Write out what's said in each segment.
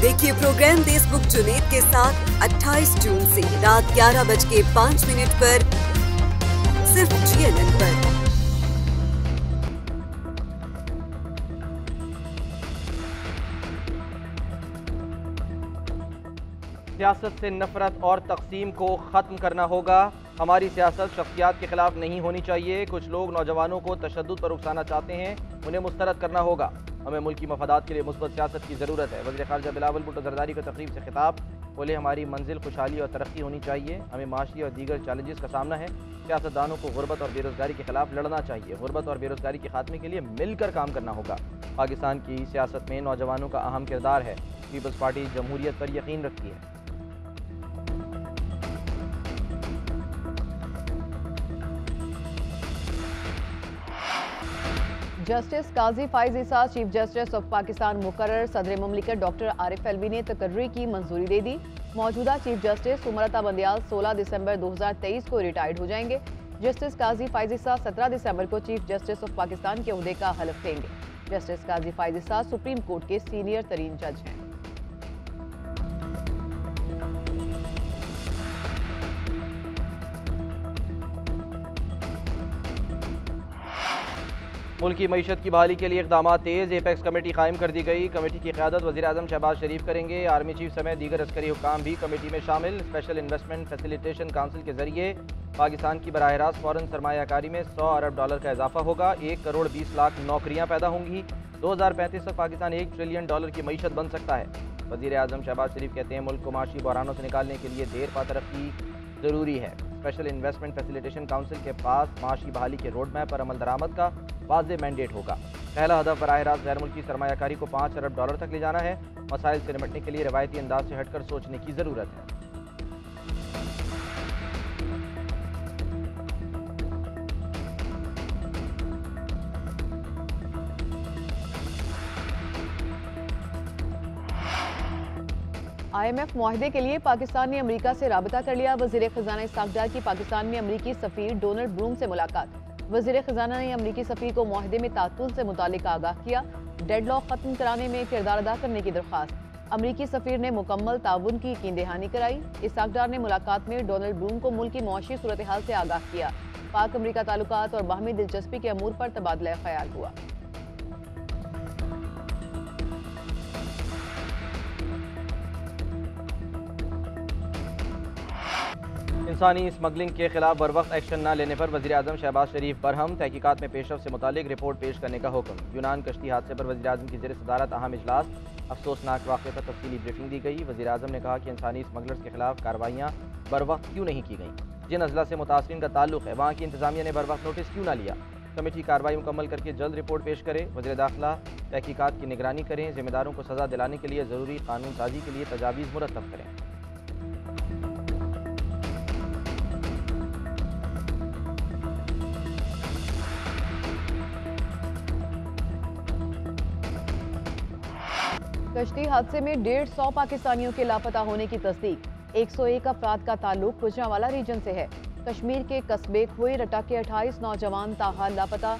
देखिए प्रोग्राम देशमुख जुनेद के साथ 28 जून से रात 11:05 पर सिर्फ GNN पर। सियासत से नफरत और तकसीम को ख़त्म करना होगा। हमारी सियासत शख्सियात के खिलाफ नहीं होनी चाहिए। कुछ लोग नौजवानों को तशद्दुद पर उकसाना चाहते हैं, उन्हें मुस्तरद करना होगा। हमें मुल्क की मफादात के लिए मुस्बत सियासत की ज़रूरत है। वज़ीर ख़ारजा बिलावल भुट्टो ज़रदारी का तकरीब से खिताब, बोले हमारी मंजिल खुशहाली और तरक्की होनी चाहिए। हमें माशी और दीगर चैलेंजेस का सामना है। सियासतदानों को गुर्बत और बेरोज़गारी के खिलाफ लड़ना चाहिए। गुर्बत और बेरोज़गारी के खात्मे के लिए मिलकर काम करना होगा। पाकिस्तान की सियासत में नौजवानों का अहम किरदार है। पीपल्स पार्टी जमहूरियत पर यकीन रखती है। Justice Qazi Faez Isa chief justice of Pakistan मुकर्रर। सदर मुमलिकत डॉक्टर आरिफ अलवी ने तकर्री की मंजूरी दे दी। मौजूदा चीफ जस्टिस उमरता बंदियाल 16 दिसंबर 2023 को रिटायर्ड हो जाएंगे। जस्टिस काजी फाइज ईसा 17 दिसंबर को चीफ जस्टिस ऑफ पाकिस्तान के ओहदे का हलफ लेंगे। जस्टिस काजी फाइज ईसा सुप्रीम कोर्ट के सीनियर तरीन जज हैं। मुल्क की मईशत की बहाली के लिए इक़दाम तेज़। एपेक्स कमेटी कायम कर दी गई। कमेटी की क़यादत वज़ीर आज़म शहबाज शरीफ करेंगे। आर्मी चीफ समेत दीगर अस्करी हुक्काम भी कमेटी में शामिल। स्पेशल इन्वेस्टमेंट फैसिलिटेशन काउंसिल के जरिए पाकिस्तान की बराह रास्त फ़ौरन सरमायाकारी में $100 अरब का इजाफा होगा। 1 करोड़ 20 लाख नौकरियाँ पैदा होंगी। 2035 तक पाकिस्तान $1 ट्रिलियन की मईशत बन सकता है। वज़ीर आज़म शहबाज शरीफ कहते हैं मुल्क को माशी बहरानों से निकालने के लिए देर पा तरक्की ज़रूरी है। स्पेशल इन्वेस्टमेंट फैसिलिटेशन काउंसिल के पास माशी बहाली के रोड मैप पर अमल दरामद का वाज़ेह मैंडेट होगा। पहला हदफ बराह रास्त गैर मुल्की सरमायाकारी को $5 अरब तक ले जाना है। मसाइल से निपटने के लिए रवायती अंदाज से हटकर सोचने की ज़रूरत है। IMF मुआहदे के लिए पाकिस्तान ने अमेरिका से राबता कर लिया। वज़ीर ख़जाना इसहाक़ डार की पाकिस्तान में अमेरिकी सफ़ीर डोनाल्ड ब्रूम से मुलाकात। वज़ीर ख़जाना ने अमेरिकी सफ़ीर को मुआहदे में तातुल से मुतालिक आगाह किया। डेडलॉक ख़त्म कराने में किरदार अदा करने की दरख्वास्त। अमेरिकी सफ़ीर ने मुकम्मल ताउन की यकीन दहानी कराई। इसहाक़ डार ने मुलाकात में डोनाल्ड ब्रूम को मुल्क की मुआशी सूरत हाल से आगाह किया। पाक अमेरिका ताल्लुकात और बाहमी दिलचस्पी के अमूर पर तबादला ख्याल हुआ। इंसानी स्मगलिंग के खिलाफ बर वक्त एक्शन न लेने पर वज़ीर आज़म शहबाज शरीफ बरहम। तहकीकात में पेशरफ से मुतालिक रिपोर्ट पेश करने का हुक्म। यूनान कश्ती हादसे पर वज़ीर आज़म की ज़ेर सदारत अहम इजलास। अफसोसनाक वाक़े पर तफसीली ब्रीफिंग दी गई। वज़ीर आज़म ने कहा कि इंसानी स्मगलर्स के खिलाफ कार्रवाइयाँ बर वक्त क्यों नहीं की गईं। जिन अजला से मुतासरीन का ताल्लुक है वहाँ की इंतजामिया ने बर वक्त नोटिस क्यों न लिया। कमेटी कार्रवाई मुकम्मल करके जल्द रिपोर्ट पेश करे। वज़ीर दाखिला तहकीकात की निगरानी करें। ज़िम्मेदारों को सज़ा दिलाने के लिए ज़रूरी कानून साजी के लिए तजावीज़ मुरतब करें। कश्ती हादसे में 150 पाकिस्तानियों के लापता होने की तस्दीक। 101 अफराद का ताल्लुक गुजरांवाला रीजन से है। कश्मीर के कस्बे खोई रटा के 28 नौजवान ताहाल लापता।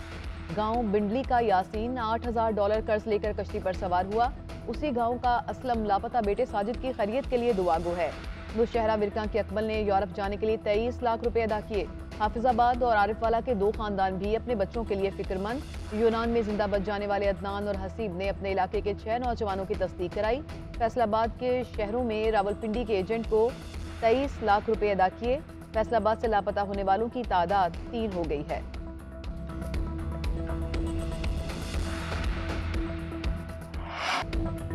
गांव बिंडली का यासीन $8000 कर्ज लेकर कश्ती पर सवार हुआ। उसी गांव का असलम लापता बेटे साजिद की खैरियत के लिए दुआगो है। बुशहरा विरका के अकमल ने यूरोप जाने के लिए 23 लाख रुपए अदा किए। हाफिजाबाद और आरिफवाला के 2 खानदान भी अपने बच्चों के लिए फिक्रमंद। यूनान में जिंदा बच जाने वाले अदनान और हसीब ने अपने इलाके के 6 नौजवानों की तस्दीक कराई। फैसलाबाद के शहरों में रावलपिंडी के एजेंट को 23 लाख रुपए अदा किए। फैसलाबाद से लापता होने वालों की तादाद 3 हो गई है।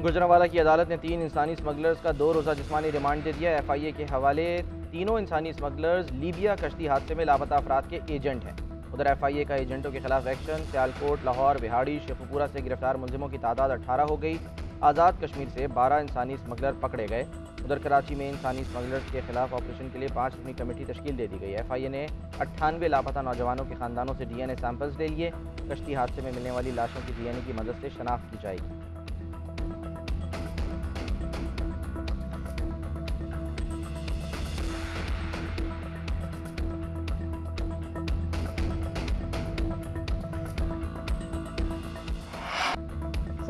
गुजरांवाला की अदालत ने 3 इंसानी स्मगलर्स का 2 रोज़ा जिस्मानी रिमांड दे दिया। FIA के हवाले तीनों इंसानी स्मगलर्स लीबिया कश्ती हादसे में लापता अफराद के एजेंट हैं। उधर FIA का एजेंटों के खिलाफ एक्शन। सियालकोट, लाहौर, बिहाड़ी, शेखुपुरा से गिरफ्तार मुलजिमों की तादाद 18 हो गई। आज़ाद कश्मीर से 12 इंसानी स्मगलर पकड़े गए। उधर कराची में इंसानी स्मगलर्स के खिलाफ ऑपरेशन के लिए 5 रुकनी कमेटी तश्कील दे दी गई। FIA ने 98 लापता नौजवानों के खानदानों से DNA सैंपल्स ले लिए। कश्ती हादसे में मिलने वाली लाशों की DNA की मदद से शनाख्त की जाएगी।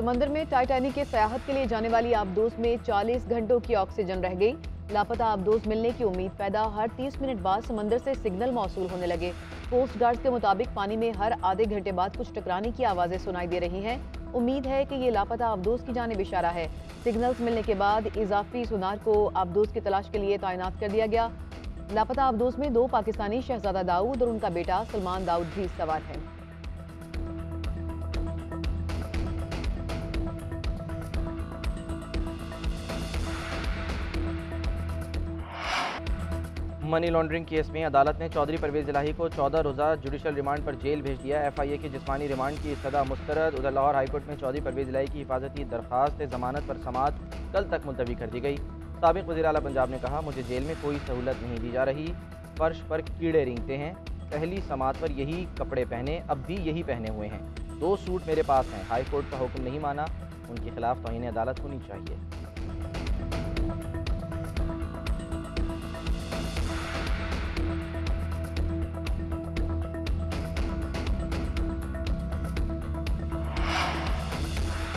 समंदर में टाइटैनिक के सयाहत के लिए जाने वाली आबदोज में 40 घंटों की ऑक्सीजन रह गई। लापता आबदोज मिलने की उम्मीद पैदा, हर 30 मिनट बाद समंदर से सिग्नल मौसूल होने लगे। कोस्ट गार्ड के मुताबिक पानी में हर आधे घंटे बाद कुछ टकराने की आवाजें सुनाई दे रही हैं। उम्मीद है कि ये लापता आबदोज की जानिब इशारा है। सिग्नल्स मिलने के बाद इजाफी सुनार को आबदोज की तलाश के लिए तैनात कर दिया गया। लापता आबदोज में 2 पाकिस्तानी शहजादा दाऊद और उनका बेटा सलमान दाऊद भी सवार हैं। मनी लॉन्ड्रिंग केस में अदालत ने चौधरी परवेज इलाही को 14 रोज़ा जुडिशल रिमांड पर जेल भेज दिया। FIA की जिस्मानी रिमांड की इस्तदा मुस्तरद। उधर लाहौर हाईकोर्ट में चौधरी परवेज इलाही की हिफाजती दरख्वास्त जमानत पर समाअत कल तक मुलतवी कर दी गई। साबिक वज़ीर आला पंजाब ने कहा, मुझे जेल में कोई सहूलत नहीं दी जा रही, फर्श पर कीड़े रेंगते हैं, पहली समाअत पर यही कपड़े पहने, अब भी यही पहने हुए हैं, 2 सूट मेरे पास हैं, हाई कोर्ट का हुक्म नहीं माना, उनके खिलाफ तौहीन अदालत होनी चाहिए।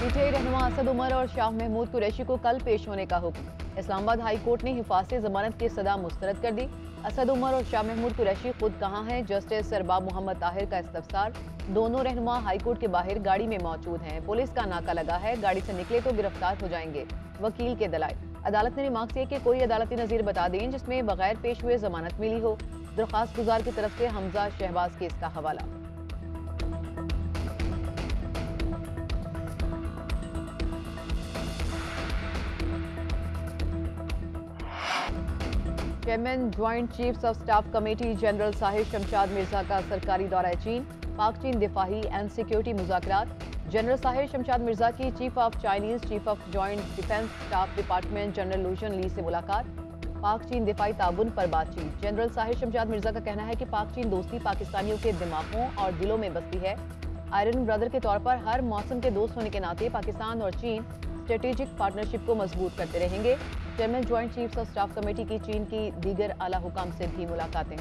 पीटीआई रहनुमा असद उमर और शाह महमूद कुरैशी को कल पेश होने का हुक्म। इस्लामाबाद हाई कोर्ट ने हिफाजत जमानत की सदा मुस्तरद कर दी। असद उमर और शाह महमूद कुरैशी खुद कहाँ हैं? जस्टिस सरबाब मोहम्मद ताहिर का इस्तफसार। दोनों रहनुमा हाई कोर्ट के बाहर गाड़ी में मौजूद हैं। पुलिस का नाका लगा है, गाड़ी से निकले तो गिरफ्तार हो जाएंगे। वकील के दलाइल। अदालत ने रिमार्क किया कि कोई अदालती नज़ीर बता दें जिसमें बगैर पेश हुए जमानत मिली हो। दरख्वास्त गुजार की तरफ से हमजा शहबाज केस का हवाला। Chairman joint chiefs of staff committee general Sahir Shamshad Mirza का सरकारी दौरा चीन। पाक चीन दिफाही एंड सिक्योरिटी मुज़ाकरात। जनरल साहिर शमशाद मिर्जा की chief of Chinese chief of joint defence staff department general लूशन ली से मुलाकात। पाक चीन दिफाई ताउन पर बातचीत। जनरल साहिर शमशाद मिर्जा का कहना है कि पाक चीन दोस्ती पाकिस्तानियों के दिमागों और दिलों में बसती है। आयरन ब्रदर के तौर पर हर मौसम के दोस्त होने के नाते पाकिस्तान और चीन स्ट्रेटेजिक पार्टनरशिप को मजबूत करते रहेंगे। Chairman joint chiefs of staff committee की चीन की दीगर आला हुकाम से भी मुलाकातें।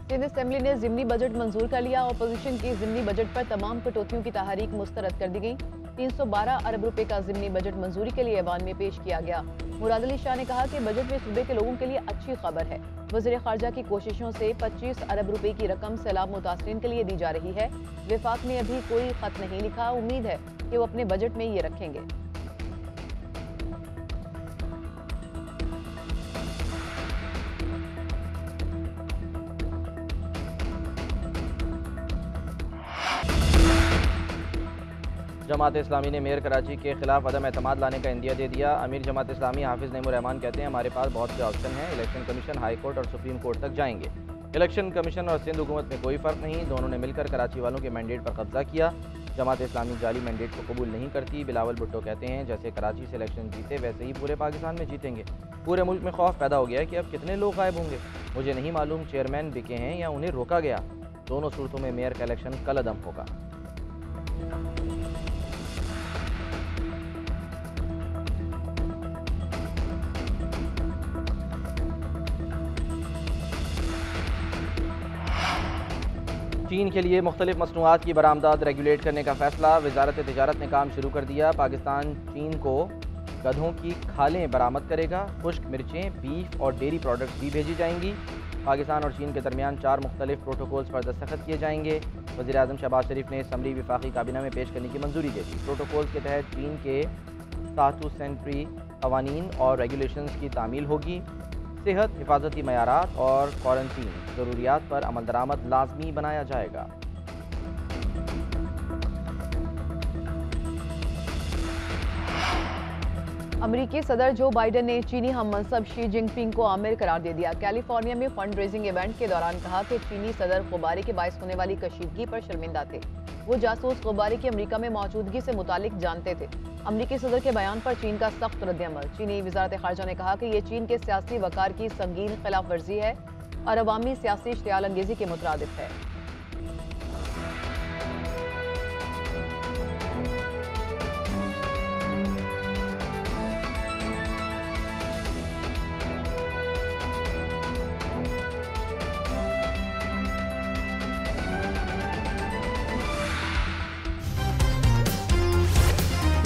सिंध असेंबली ने ज़िमनी बजट मंजूर कर लिया। अपोजिशन की ज़िमनी बजट पर तमाम कटौतियों की तहरीक मुस्तरद कर दी गई। 312 अरब रुपए का ज़िमनी बजट मंजूरी के लिए ऐवान में पेश किया गया। मुराद अली शाह ने कहा कि बजट में सूबे के लोगों के लिए अच्छी खबर है। वज़ीर ख़ारजा की कोशिशों से 25 अरब रुपए की रकम सैलाब मुतासरीन के लिए दी जा रही है। विफाक ने अभी कोई खत नहीं लिखा, उम्मीद है कि वो अपने बजट में ये रखेंगे। जमात इस्लामी ने मेयर कराची के खिलाफ अदम एतमाद लाने का इंदिया दे दिया। अमीर जमात इस्लामी हाफिज नईमुर रहमान कहते हैं, हमारे पास बहुत से ऑप्शन हैं, इलेक्शन कमीशन, हाई कोर्ट और सुप्रीम कोर्ट तक जाएंगे। इलेक्शन कमीशन और सिंध हुकूमत में कोई फ़र्क नहीं, दोनों ने मिलकर कराची वालों के मैंडेट पर कब्जा किया। जमात इस्लामी जाली मैंडेट को कबूल नहीं करती। बिलावल भुट्टो कहते हैं, जैसे कराची से इलेक्शन जीते वैसे ही पूरे पाकिस्तान में जीतेंगे। पूरे मुल्क में खौफ पैदा हो गया है कि अब कितने लोग गायब होंगे। मुझे नहीं मालूम चेयरमैन बिके हैं या उन्हें रोका गया। दोनों सूरतों में मेयर का इलेक्शन कल अदम होगा। चीन के लिए मुख्तलिफ मसनूआत की बरामदात रेगुलेट करने का फैसला। वजारत तिजारत ने काम शुरू कर दिया। पाकिस्तान चीन को गधों की खालें बरामद करेगा। खुश्क मिर्चें, बीफ और डेयरी प्रोडक्ट्स भी भेजी जाएंगी। पाकिस्तान और चीन के दरमियान 4 मुख्तलिफ प्रोटोकॉल्स पर दस्तखत किए जाएंगे। वज़ीर आज़म शहबाज शरीफ ने असम्बली विफाकी काबीना में पेश करने की मंजूरी दे दी। प्रोटोकॉल्स के तहत चीन के स्टैट्यूटरी कवानीन और रेगुलेशंस की तामील होगी। सेहत, हिफाजती मयारात और क्वारंटीन ज़रूरियात पर अमल दरामद लाजमी बनाया जाएगा। अमेरिकी सदर जो बाइडन ने चीनी हम मनसब शी जिनपिंग को आमिर करार दे दिया। कैलिफोर्निया में फंड रेजिंग इवेंट के दौरान कहा कि चीनी सदर गुब्बारे के बायस होने वाली कशीदगी पर शर्मिंदा थे। वो जासूस गुब्बारे की अमेरिका में मौजूदगी से मुतालिक जानते थे। अमेरिकी सदर के बयान पर चीन का सख्त रद्दअमल। चीनी वज़ारत ख़ारजा ने कहा कि ये चीन के सियासी वक़ार की संगीन खिलाफ वर्जी है और अवामी सियासी इश्तियाल अंगेज़ी के मुतरादिफ है।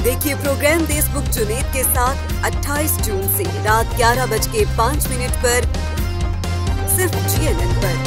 देखिए प्रोग्राम देशमुख जुनेद के साथ 28 जून से रात 11:05 पर सिर्फ GNN पर।